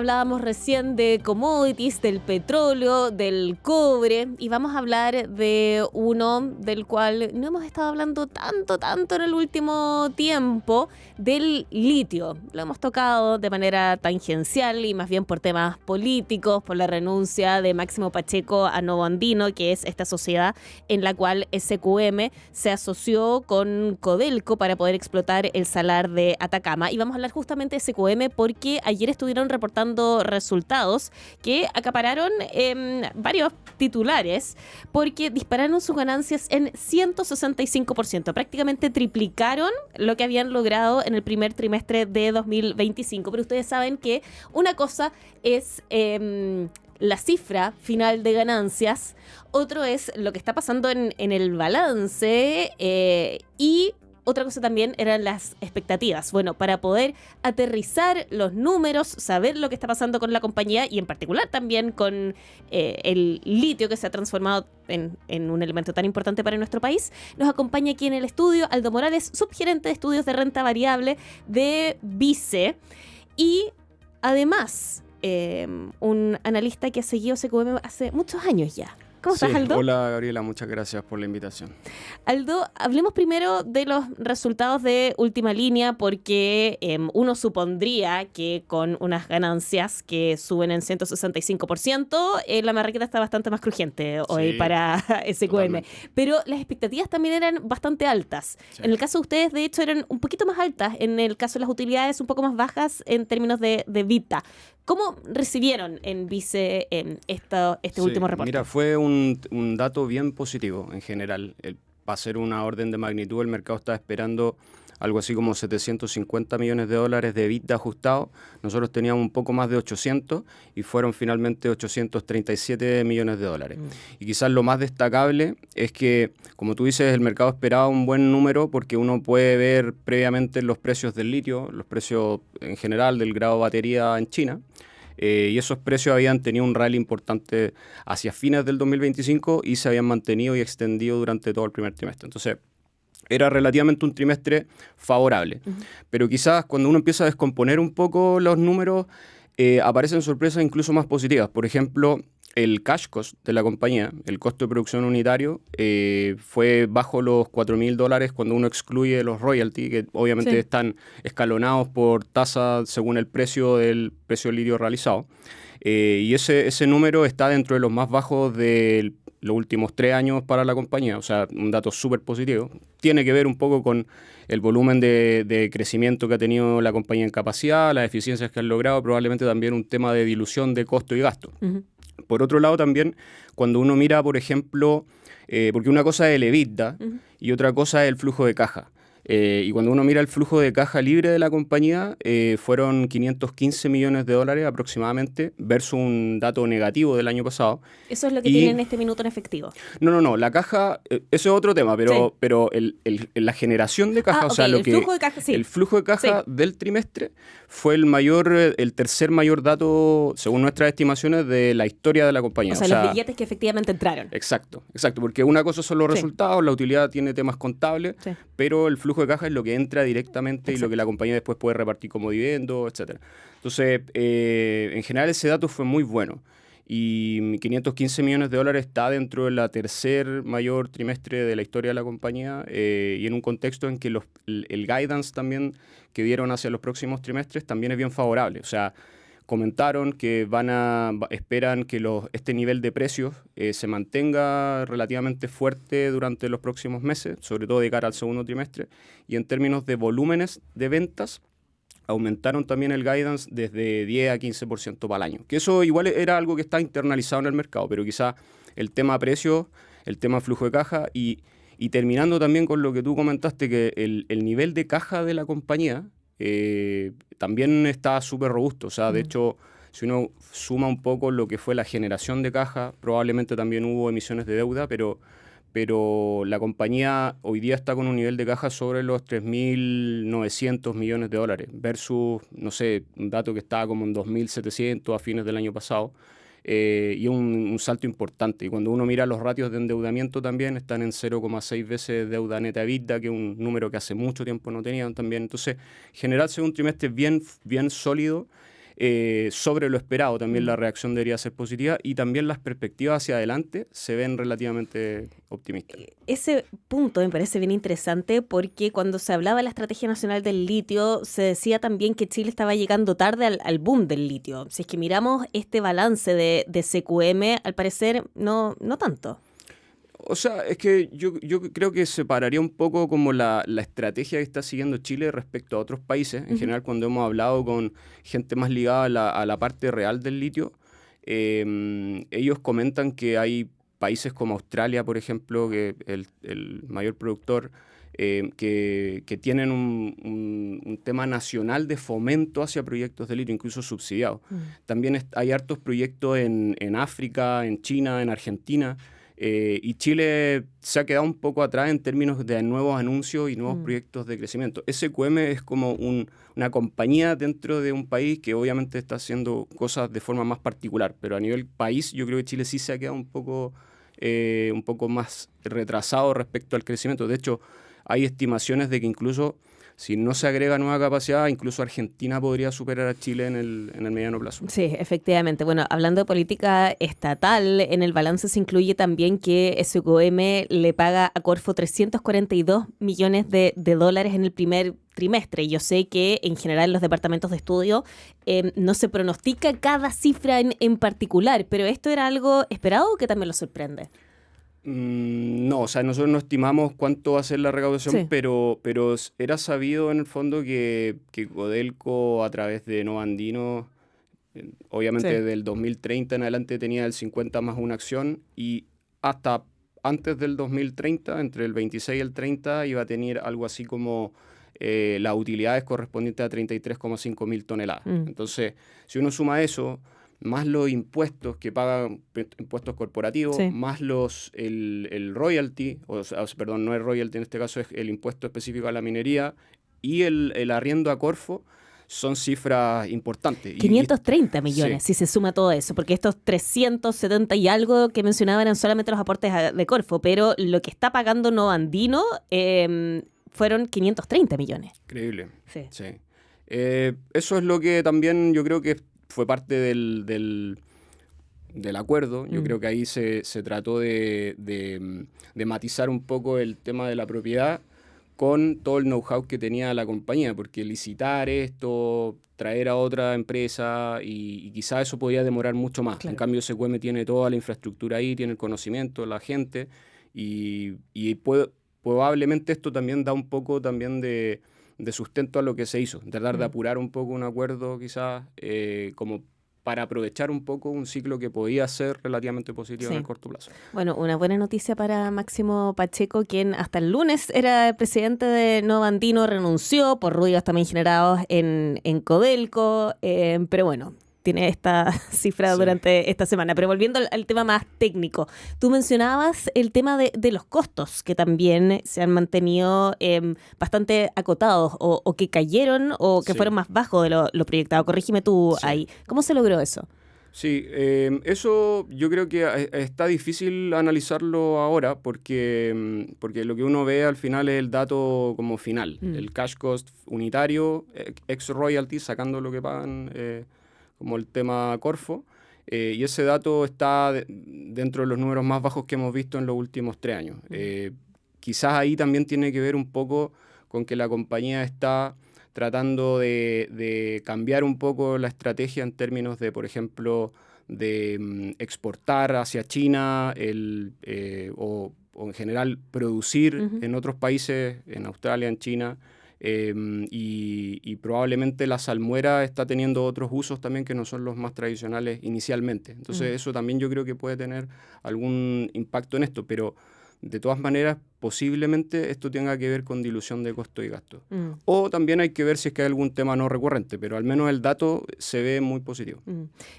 hablábamos recién de commodities, del petróleo, del cobre, y vamos a hablar de uno del cual no hemos estado hablando tanto en el último tiempo, del litio. Lo hemos tocado de manera tangencial y más bien por temas políticos, por la renuncia de Máximo Pacheco a Novo Andino, que es esta sociedad en la cual SQM se asoció con Codelco para poder explotar el salar de Atacama. Y vamos a hablar justamente de SQM porque ayer estuvieron reportando resultados que acapararon varios titulares porque dispararon sus ganancias en 165%. Prácticamente triplicaron lo que habían logrado en el primer trimestre de 2025. Pero ustedes saben que una cosa es la cifra final de ganancias, otro es lo que está pasando en el balance y otra cosa también eran las expectativas. Bueno, para poder aterrizar los números, saber lo que está pasando con la compañía y en particular también con el litio que se ha transformado en un elemento tan importante para nuestro país, nos acompaña aquí en el estudio Aldo Morales, subgerente de estudios de renta variable de Vice y además un analista que ha seguido SQM hace muchos años ya. ¿Cómo estás, Aldo? Hola, Gabriela, muchas gracias por la invitación. Aldo, hablemos primero de los resultados de Última Línea, porque uno supondría que con unas ganancias que suben en 165%, la marraqueta está bastante más crujiente hoy para SQM. Totalmente. Pero las expectativas también eran bastante altas. Sí. En el caso de ustedes, de hecho, eran un poquito más altas. En el caso de las utilidades, un poco más bajas en términos de EBITDA. ¿Cómo recibieron en Vice este último reporte? Mira, fue un dato bien positivo en general. Para ser una orden de magnitud, el mercado está esperando algo así como 750 millones de dólares de EBITDA ajustado. Nosotros teníamos un poco más de 800 y fueron finalmente 837 millones de dólares. Y quizás lo más destacable es que, como tú dices, el mercado esperaba un buen número porque uno puede ver previamente los precios del litio, los precios en general del grado de batería en China. Y esos precios habían tenido un rally importante hacia fines del 2025 y se habían mantenido y extendido durante todo el primer trimestre. Entonces, era relativamente un trimestre favorable. Pero quizás cuando uno empieza a descomponer un poco los números, aparecen sorpresas incluso más positivas. Por ejemplo, el cash cost de la compañía, el costo de producción unitario, fue bajo los $4,000 cuando uno excluye los royalties, que obviamente están escalonados por tasa según el precio del litio realizado. Y ese número está dentro de los más bajos de los últimos 3 años para la compañía, o sea, un dato súper positivo. Tiene que ver un poco con el volumen de crecimiento que ha tenido la compañía en capacidad, las eficiencias que han logrado, probablemente también un tema de dilución de costo y gasto. Por otro lado también, cuando uno mira, por ejemplo, porque una cosa es el EBITDA y otra cosa es el flujo de caja. Y cuando uno mira el flujo de caja libre de la compañía, fueron 515 millones de dólares aproximadamente, versus un dato negativo del año pasado. Eso es lo que tienen en este minuto en efectivo. No, la caja, eso es otro tema, pero la generación de caja, o sea, el flujo de caja, el flujo de caja del trimestre fue el tercer mayor dato, según nuestras estimaciones, de la historia de la compañía. O sea, los billetes que efectivamente entraron. Exacto, porque una cosa son los resultados, la utilidad tiene temas contables, pero el flujo de caja es lo que entra directamente y lo que la compañía después puede repartir como dividendo, etcétera. Entonces, en general ese dato fue muy bueno. Y 515 millones de dólares está dentro de la tercer mayor trimestre de la historia de la compañía y en un contexto en que el guidance también que dieron hacia los próximos trimestres también es bien favorable. O sea, comentaron que esperan que este nivel de precios se mantenga relativamente fuerte durante los próximos meses, sobre todo de cara al segundo trimestre. Y en términos de volúmenes de ventas, aumentaron también el guidance desde 10 a 15% para el año. Que eso igual era algo que está internalizado en el mercado, pero quizá el tema precios, el tema flujo de caja y terminando también con lo que tú comentaste, que el nivel de caja de la compañía también está súper robusto. O sea, de hecho, si uno suma un poco lo que fue la generación de caja, probablemente también hubo emisiones de deuda, pero la compañía hoy día está con un nivel de caja sobre los 3.900 millones de dólares versus, no sé, un dato que estaba como en 2.700 a fines del año pasado. Y un salto importante. Y cuando uno mira los ratios de endeudamiento también están en 0,6 veces deuda neta EBITDA, que es un número que hace mucho tiempo no tenían también. Entonces, generarse un trimestre bien sólido sobre lo esperado. También la reacción debería ser positiva y también las perspectivas hacia adelante se ven relativamente optimistas. Ese punto me parece bien interesante porque cuando se hablaba de la Estrategia Nacional del Litio, se decía también que Chile estaba llegando tarde al boom del litio. Si es que miramos este balance de SQM, al parecer no tanto. O sea, es que yo creo que separaría un poco como la estrategia que está siguiendo Chile respecto a otros países. En general, cuando hemos hablado con gente más ligada a la parte real del litio, ellos comentan que hay países como Australia, por ejemplo, que el mayor productor, que tienen un tema nacional de fomento hacia proyectos de litio, incluso subsidiados. También hay hartos proyectos en África, en China, en Argentina. Y Chile se ha quedado un poco atrás en términos de nuevos anuncios y nuevos proyectos de crecimiento. SQM es como una compañía dentro de un país que obviamente está haciendo cosas de forma más particular, pero a nivel país yo creo que Chile sí se ha quedado un poco más retrasado respecto al crecimiento. De hecho, hay estimaciones de que incluso si no se agrega nueva capacidad, incluso Argentina podría superar a Chile en el mediano plazo. Sí, efectivamente. Bueno, hablando de política estatal, en el balance se incluye también que SQM le paga a Corfo 342 millones de dólares en el primer trimestre. Yo sé que en general los departamentos de estudio no se pronostica cada cifra en particular, pero ¿esto era algo esperado o que también lo sorprende? No, o sea, nosotros no estimamos cuánto va a ser la recaudación, Sí. pero era sabido en el fondo que Codelco a través de Nova Andino, obviamente Sí. del 2030 en adelante tenía el 50 más una acción y hasta antes del 2030, entre el 26 y el 30, iba a tener algo así como las utilidades correspondientes a 33,5 mil toneladas. Entonces, si uno suma eso, más los impuestos que pagan, impuestos corporativos, Sí. más el royalty, perdón, no es royalty en este caso, es el impuesto específico a la minería y el arriendo a Corfo, son cifras importantes. 530 millones, sí. si se suma todo eso, porque estos 370 y algo que mencionaban eran solamente los aportes de Corfo, pero lo que está pagando Nova Andino fueron 530 millones. Increíble. Sí. Sí. Eso es lo que también yo creo que fue parte del acuerdo. Yo creo que ahí se trató de matizar un poco el tema de la propiedad con todo el know-how que tenía la compañía, porque licitar esto, traer a otra empresa y quizá eso podía demorar mucho más. Claro. En cambio, SQM tiene toda la infraestructura ahí, tiene el conocimiento, la gente y probablemente esto también da un poco también de sustento a lo que se hizo, tratar de apurar un poco un acuerdo quizás como para aprovechar un poco un ciclo que podía ser relativamente positivo Sí. en el corto plazo. Bueno, una buena noticia para Máximo Pacheco, quien hasta el lunes era el presidente de Nova Andino, renunció por ruidos también generados en Codelco, pero bueno, tiene esta cifra Sí. durante esta semana. Pero volviendo al tema más técnico, tú mencionabas el tema de los costos, que también se han mantenido bastante acotados, o que cayeron, o que Sí. fueron más bajos de lo proyectado. Corrígeme tú Sí. ahí. ¿Cómo se logró eso? Sí, eso yo creo que está difícil analizarlo ahora porque lo que uno ve al final es el dato como final, el cash cost unitario, ex royalty, sacando lo que pagan como el tema Corfo, y ese dato está dentro de los números más bajos que hemos visto en los últimos 3 años. Quizás ahí también tiene que ver un poco con que la compañía está tratando de cambiar un poco la estrategia en términos de, por ejemplo, de exportar hacia China o en general producir en otros países, en Australia, en China, y probablemente la salmuera está teniendo otros usos también que no son los más tradicionales inicialmente. Entonces eso también yo creo que puede tener algún impacto en esto, pero de todas maneras posiblemente esto tenga que ver con dilución de costo y gasto. O también hay que ver si es que hay algún tema no recurrente, pero al menos el dato se ve muy positivo.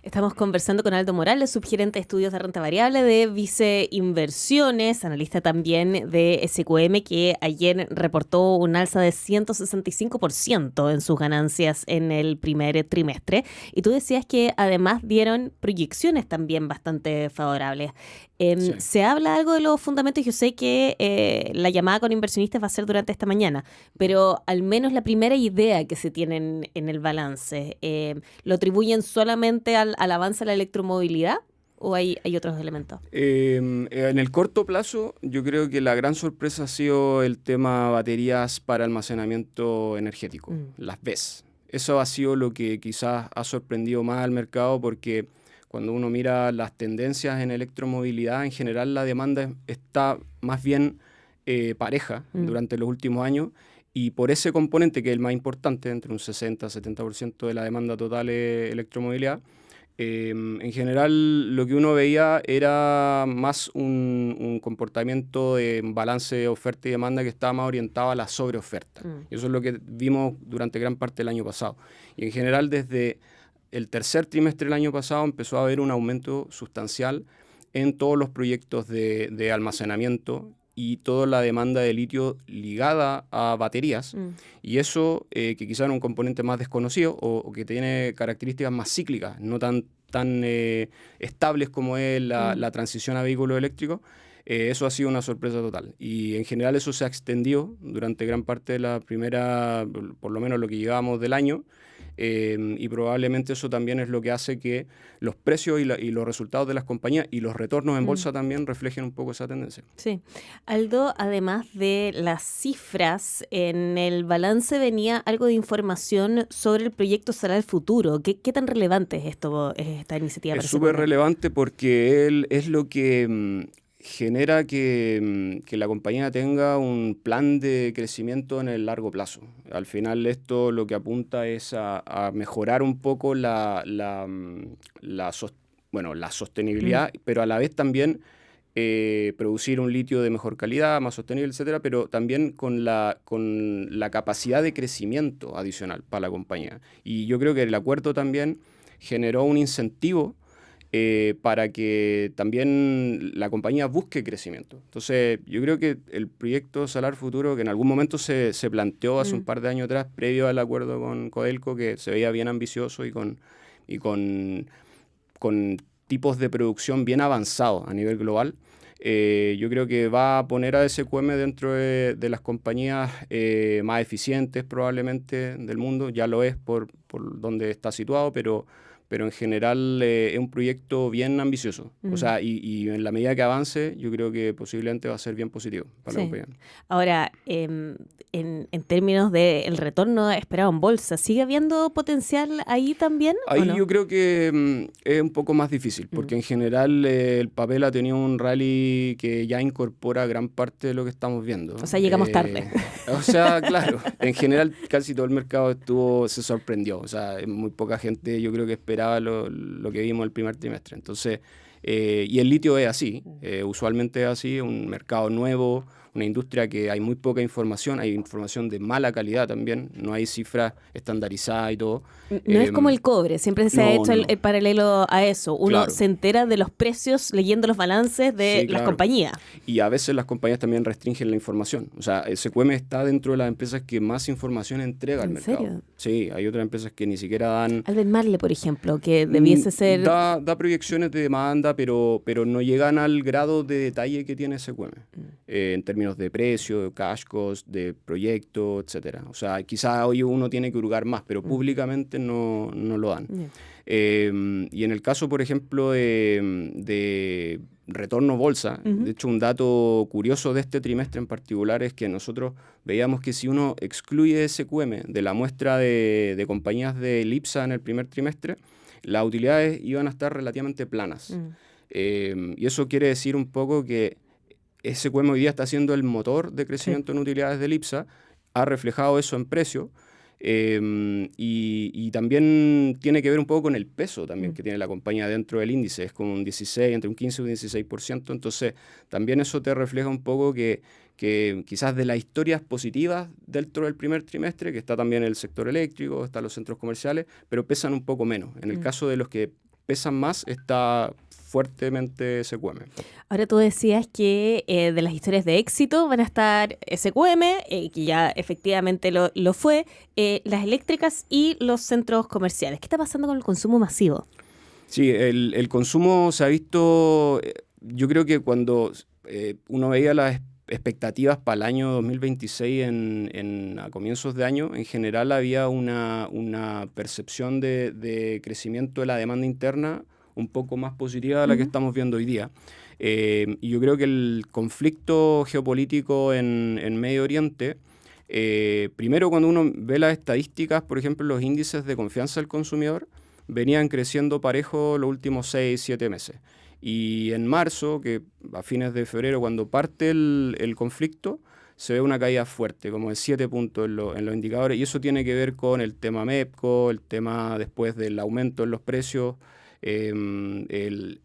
Estamos conversando con Aldo Morales, subgerente de estudios de renta variable de Vice Inversiones, analista también de SQM, que ayer reportó un alza de 165% en sus ganancias en el primer trimestre. Y tú decías que además dieron proyecciones también bastante favorables. Sí. ¿Se habla algo de los fundamentos? Yo sé que la llamada con inversionistas va a ser durante esta mañana, pero al menos la primera idea que se tiene en el balance, ¿lo atribuyen solamente al avance de la electromovilidad o hay otros elementos? En el corto plazo, yo creo que la gran sorpresa ha sido el tema baterías para almacenamiento energético, las BESS. Eso ha sido lo que quizás ha sorprendido más al mercado, porque cuando uno mira las tendencias en electromovilidad, en general la demanda está más bien pareja durante los últimos años, y por ese componente, que es el más importante, entre un 60-70% de la demanda total es electromovilidad, en general lo que uno veía era más un comportamiento de balance de oferta y demanda que estaba más orientado a la sobreoferta. Y eso es lo que vimos durante gran parte del año pasado. Y en general desde el tercer trimestre del año pasado empezó a haber un aumento sustancial en todos los proyectos de almacenamiento y toda la demanda de litio ligada a baterías. Y eso, que quizá era un componente más desconocido o que tiene características más cíclicas, no tan estables como es la transición a vehículos eléctricos, eso ha sido una sorpresa total. Y en general eso se ha extendido durante gran parte de la primera, por lo menos lo que llevábamos del año, y probablemente eso también es lo que hace que los precios y los resultados de las compañías y los retornos en bolsa también reflejen un poco esa tendencia. Sí. Aldo, además de las cifras, en el balance venía algo de información sobre el proyecto Salar Futuro. ¿Qué tan relevante es esta iniciativa? Es súper relevante porque es lo que genera que la compañía tenga un plan de crecimiento en el largo plazo. Al final esto lo que apunta es a mejorar un poco la sostenibilidad, pero a la vez también producir un litio de mejor calidad, más sostenible, etcétera, pero también con la capacidad de crecimiento adicional para la compañía. Y yo creo que el acuerdo también generó un incentivo para que también la compañía busque crecimiento. Entonces, yo creo que el proyecto Salar Futuro, que en algún momento se planteó hace un par de años atrás, previo al acuerdo con Codelco, que se veía bien ambicioso y con tipos de producción bien avanzados a nivel global, yo creo que va a poner a SQM dentro de las compañías más eficientes probablemente del mundo. Ya lo es por donde está situado, pero en general es un proyecto bien ambicioso. O sea, y en la medida que avance, yo creo que posiblemente va a ser bien positivo para la compañía. Ahora, en términos del retorno esperado en bolsa, ¿sigue habiendo potencial ahí también? Ahí no? yo creo que es un poco más difícil, porque en general el papel ha tenido un rally que ya incorpora gran parte de lo que estamos viendo. O sea, llegamos tarde. O sea, claro, en general casi todo el mercado se sorprendió. O sea, muy poca gente yo creo que esperaba lo que vimos el primer trimestre. Entonces, y el litio es así, usualmente es así, un mercado nuevo, una industria que hay muy poca información, hay información de mala calidad también, no hay cifras estandarizadas y todo. No es como el cobre, siempre se ha hecho el paralelo a eso. Uno se entera de los precios leyendo los balances de las compañías. Y a veces las compañías también restringen la información. O sea, SQM está dentro de las empresas que más información entrega al mercado. ¿En serio? Sí, hay otras empresas que ni siquiera dan... Albemarle, por ejemplo, que debiese ser... Da proyecciones de demanda, pero no llegan al grado de detalle que tiene SQM. En términos de precio, de cash cost, de proyecto, etcétera. O sea, quizás hoy uno tiene que hurgar más, pero públicamente no lo dan. Y en el caso, por ejemplo, de retorno bolsa, de hecho un dato curioso de este trimestre en particular es que nosotros veíamos que si uno excluye SQM de la muestra de compañías de IPSA en el primer trimestre, las utilidades iban a estar relativamente planas. Y eso quiere decir un poco que SQM hoy día está siendo el motor de crecimiento en utilidades del IPSA, ha reflejado eso en precio, y también tiene que ver un poco con el peso también que tiene la compañía dentro del índice, es como entre un 15 y un 16%, entonces también eso te refleja un poco que quizás de las historias positivas dentro del primer trimestre, que está también el sector eléctrico, están los centros comerciales, pero pesan un poco menos. En el caso de los que pesan más, está fuertemente SQM. Ahora tú decías que de las historias de éxito van a estar SQM, que ya efectivamente lo fue, las eléctricas y los centros comerciales. ¿Qué está pasando con el consumo masivo? Sí, el consumo se ha visto, yo creo que cuando uno veía las expectativas para el año 2026 a comienzos de año, en general había una percepción de crecimiento de la demanda interna un poco más positiva de la que estamos viendo hoy día. Y yo creo que el conflicto geopolítico en Medio Oriente, primero cuando uno ve las estadísticas, por ejemplo, los índices de confianza del consumidor, venían creciendo parejo los últimos 6, 7 meses. Y en marzo, que a fines de febrero, cuando parte el conflicto, se ve una caída fuerte, como de 7 puntos en los indicadores, y eso tiene que ver con el tema MEPCO, el tema después del aumento en los precios, el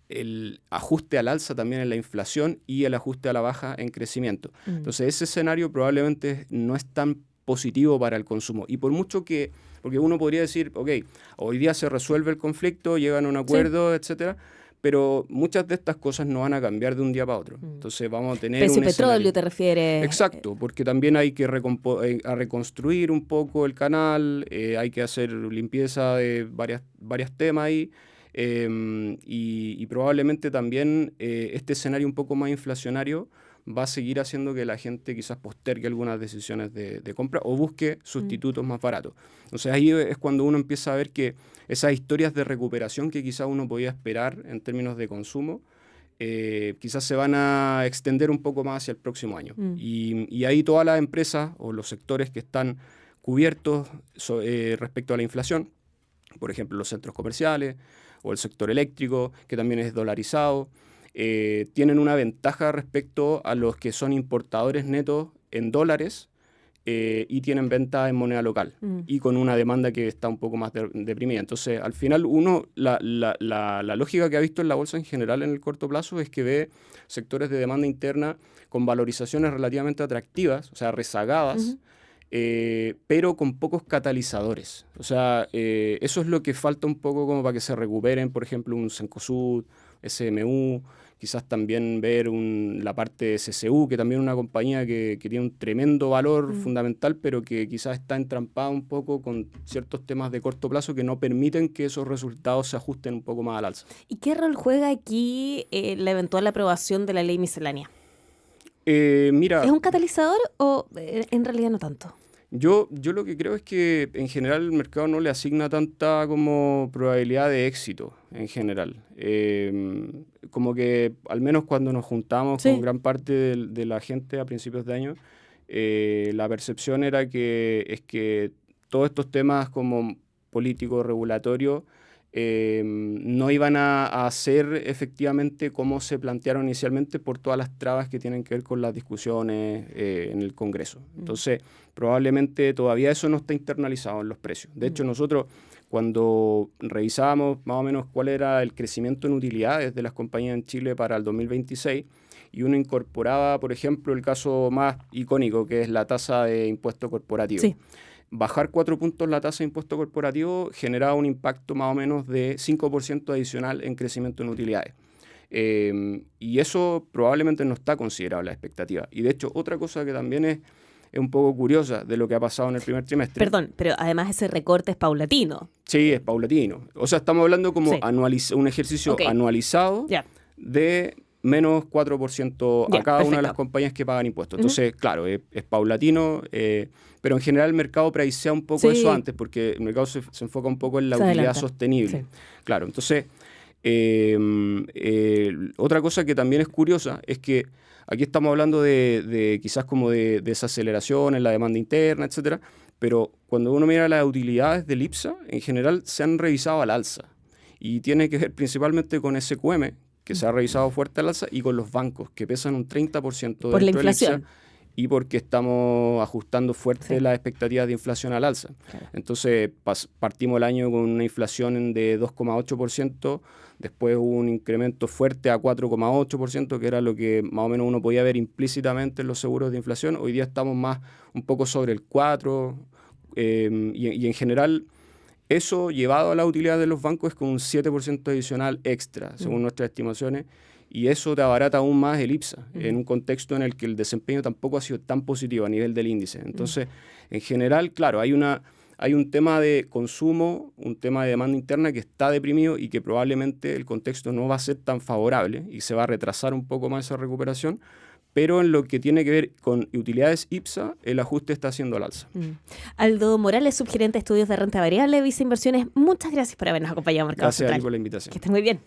ajuste al alza también en la inflación y el ajuste a la baja en crecimiento. Entonces ese escenario probablemente no es tan positivo para el consumo. Y por mucho que, porque uno podría decir, ok, hoy día se resuelve el conflicto, llegan a un acuerdo, etcétera, pero muchas de estas cosas no van a cambiar de un día para otro. Entonces vamos a tener precio un petróleo, escenario. ¿te refieres? Exacto, porque también hay que reconstruir un poco el canal, hay que hacer limpieza de varios temas ahí, y probablemente también este escenario un poco más inflacionario va a seguir haciendo que la gente quizás postergue algunas decisiones de compra o busque sustitutos más baratos. Entonces ahí es cuando uno empieza a ver que esas historias de recuperación que quizás uno podía esperar en términos de consumo, quizás se van a extender un poco más hacia el próximo año. Y ahí todas las empresas o los sectores que están cubiertos respecto a la inflación, por ejemplo los centros comerciales o el sector eléctrico, que también es dolarizado, tienen una ventaja respecto a los que son importadores netos en dólares y tienen venta en moneda local y con una demanda que está un poco más deprimida. Entonces, al final, la lógica que ha visto en la bolsa en general en el corto plazo es que ve sectores de demanda interna con valorizaciones relativamente atractivas, o sea, rezagadas, pero con pocos catalizadores. O sea, eso es lo que falta un poco como para que se recuperen, por ejemplo, un Cencosud, SMU, quizás también ver la parte de CCU, que también es una compañía que tiene un tremendo valor fundamental, pero que quizás está entrampada un poco con ciertos temas de corto plazo que no permiten que esos resultados se ajusten un poco más al alza. ¿Y qué rol juega aquí la eventual aprobación de la ley miscelánea? Mira, ¿Es un catalizador o en realidad no tanto? Yo lo que creo es que en general el mercado no le asigna tanta como probabilidad de éxito en general. Como que al menos cuando nos juntamos con gran parte de la gente a principios de año, la percepción era que todos estos temas como políticos, regulatorios, no iban a ser efectivamente como se plantearon inicialmente por todas las trabas que tienen que ver con las discusiones en el Congreso. Entonces, probablemente todavía eso no está internalizado en los precios. De hecho, nosotros cuando revisábamos más o menos cuál era el crecimiento en utilidades de las compañías en Chile para el 2026, y uno incorporaba, por ejemplo, el caso más icónico, que es la tasa de impuesto corporativo. Sí. Bajar 4 puntos la tasa de impuesto corporativo generaba un impacto más o menos de 5% adicional en crecimiento en utilidades. Y eso probablemente no está considerado en la expectativa. Y de hecho, otra cosa que también es un poco curiosa de lo que ha pasado en el primer trimestre. Perdón, pero además ese recorte es paulatino. Sí, es paulatino. O sea, estamos hablando como un ejercicio anualizado de menos 4% a cada una de las compañías que pagan impuestos. Entonces, claro, es paulatino, pero en general el mercado preicea un poco eso antes, porque el mercado se enfoca un poco en la utilidad sostenible. Sí. Claro, entonces, otra cosa que también es curiosa es que aquí estamos hablando de quizás como de desaceleración en la demanda interna, etcétera, pero cuando uno mira las utilidades del IPSA, en general se han revisado al alza y tiene que ver principalmente con SQM, que se ha revisado fuerte al alza, y con los bancos, que pesan un 30% por la dentro del inflación. IPSA, y porque estamos ajustando fuerte las expectativas de inflación al alza. Claro. Entonces partimos el año con una inflación de 2,8%, después hubo un incremento fuerte a 4,8%, que era lo que más o menos uno podía ver implícitamente en los seguros de inflación. Hoy día estamos más un poco sobre el 4%, y en general eso llevado a la utilidad de los bancos es con un 7% adicional extra, según nuestras estimaciones, y eso te abarata aún más el IPSA, en un contexto en el que el desempeño tampoco ha sido tan positivo a nivel del índice. Entonces, en general, claro, hay un tema de consumo, un tema de demanda interna que está deprimido y que probablemente el contexto no va a ser tan favorable y se va a retrasar un poco más esa recuperación, pero en lo que tiene que ver con utilidades IPSA, el ajuste está haciendo al alza. Aldo Morales, subgerente de estudios de renta variable, Visa Inversiones, muchas gracias por habernos acompañado, Mercado Gracias a ti Central. por la invitación. Que estén muy bien.